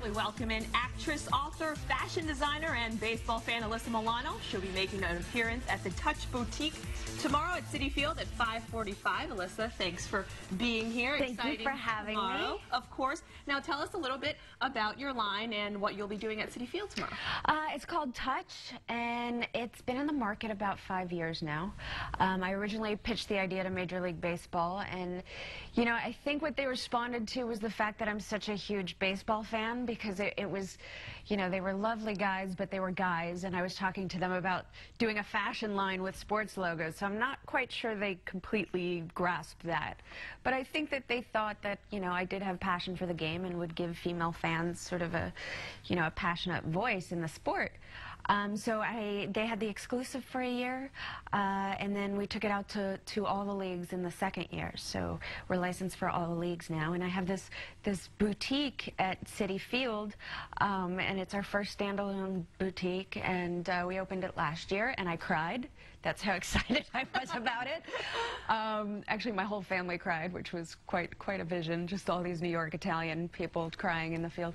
we welcome in actress, author, fashion designer, and baseball fan Alyssa Milano. She'll be making an appearance at the Touch Boutique tomorrow at Citi Field at 5:45. Alyssa, thanks for being here. Thank you for having me. Of course. Now tell us a little bit about your line and what you'll be doing at Citi Field tomorrow. It's called Touch, and it's been in the market about 5 years now. I originally pitched the idea to Major League Baseball, and you know, I think what they responded to was the fact that I'm such a huge baseball fan, because it was, you know, they were lovely guys, but they were guys, and I was talking to them about doing a fashion line with sports logos, so I'm not quite sure they completely grasped that. But I think that they thought that, you know, I did have passion for the game and would give female fans sort of a, you know, a passionate voice in the sport. So they had the exclusive for a year, and then we took it out to all the leagues in the second year. So we're licensed for all the leagues now, and I have this boutique at Citi Field, and it's our first standalone boutique, and we opened it last year, and I cried. That's how excited I was about it. Actually, my whole family cried, which was quite a vision, just all these New York Italian people crying in the field.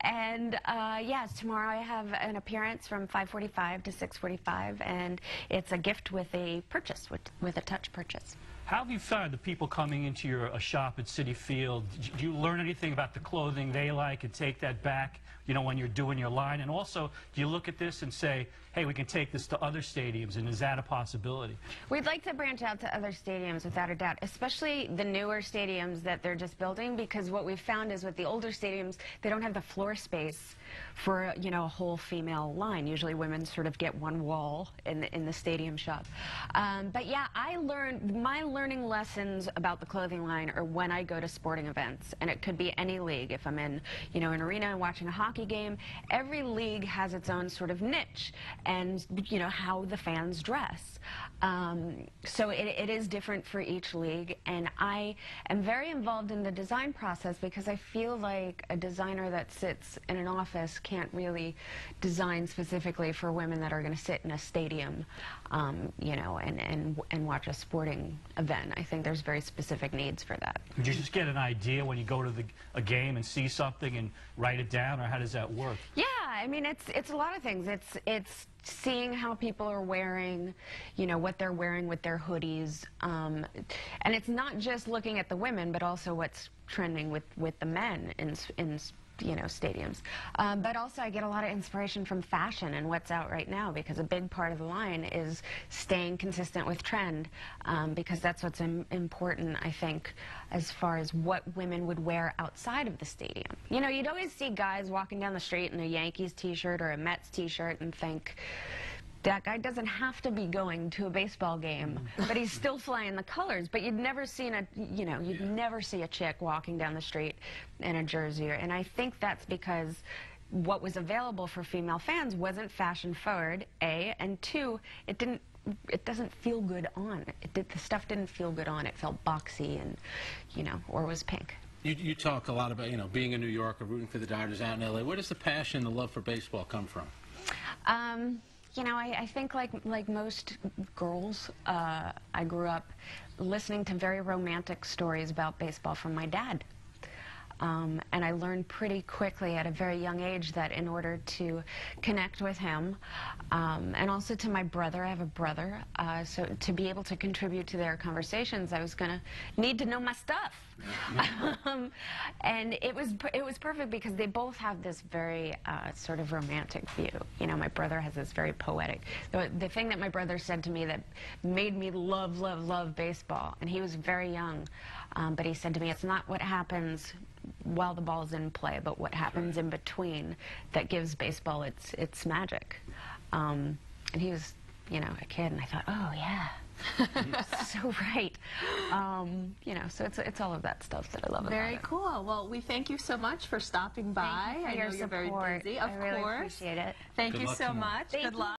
Yes, tomorrow I have an appearance from 5:45 to 6:45, and it's a gift with a purchase, with a Touch purchase. How have you found the people coming into your shop at Citi Field? Do you learn anything about the clothing they like and take that back, you know, when you're doing your line? And also, do you look at this and say, hey, we can take this to other stadiums, and is that a possibility? We'd like to branch out to other stadiums, without a doubt, especially the newer stadiums that they're just building, because what we've found is with the older stadiums, they don't have the floor space for, you know, a whole female line. Usually women sort of get one wall in the stadium shop. But yeah, my learning lessons about the clothing line are when I go to sporting events, and it could be any league. If I'm in, you know, an arena and watching a hockey game, every league has its own sort of niche, and you know how the fans dress. So it is different for each league, and I am very involved in the design process, because I feel like a designer that sits in an office can't really design specifically for women that are going to sit in a stadium, you know, and watch a sporting event. I think there's very specific needs for that. Did you just get an idea when you go to a game and see something and write it down, or how does that work? Yeah, I mean, it's a lot of things. It's seeing how people are wearing, you know, what they're wearing with their hoodies, and it's not just looking at the women, but also what's trending with the men in you know, stadiums. But also I get a lot of inspiration from fashion and what's out right now, because a big part of the line is staying consistent with trend, because that's what's important, I think, as far as what women would wear outside of the stadium. You know, you'd always see guys walking down the street in a Yankees t-shirt or a Mets t-shirt and think, that guy doesn't have to be going to a baseball game, but he's still flying the colors. But you'd never see you'd never see a chick walking down the street in a jersey. And I think that's because what was available for female fans wasn't fashion forward, A, and two, it doesn't feel good on. The stuff didn't feel good on. It felt boxy and, you know, or was pink. You talk a lot about, you know, being a New Yorker, rooting for the Dodgers out in L.A. Where does the passion, the love for baseball come from? You know, I think like most girls, I grew up listening to very romantic stories about baseball from my dad. And I learned pretty quickly at a very young age that in order to connect with him, and also to my brother, I have a brother, so to be able to contribute to their conversations, I was going to need to know my stuff. And it was perfect, because they both have this very sort of romantic view. You know, my brother has this very poetic. The thing that my brother said to me that made me love baseball, and he was very young, but he said to me, it's not what happens while the ball's in play, but what happens in between that gives baseball its magic. And he was, you know, a kid, and I thought, oh yeah, so right. You know, so it's all of that stuff that I love about it. Very cool. Well, we thank you so much for stopping by. Thank you for your I know you're very support. busy. Of I really course. appreciate it. Thank you so much. Good luck.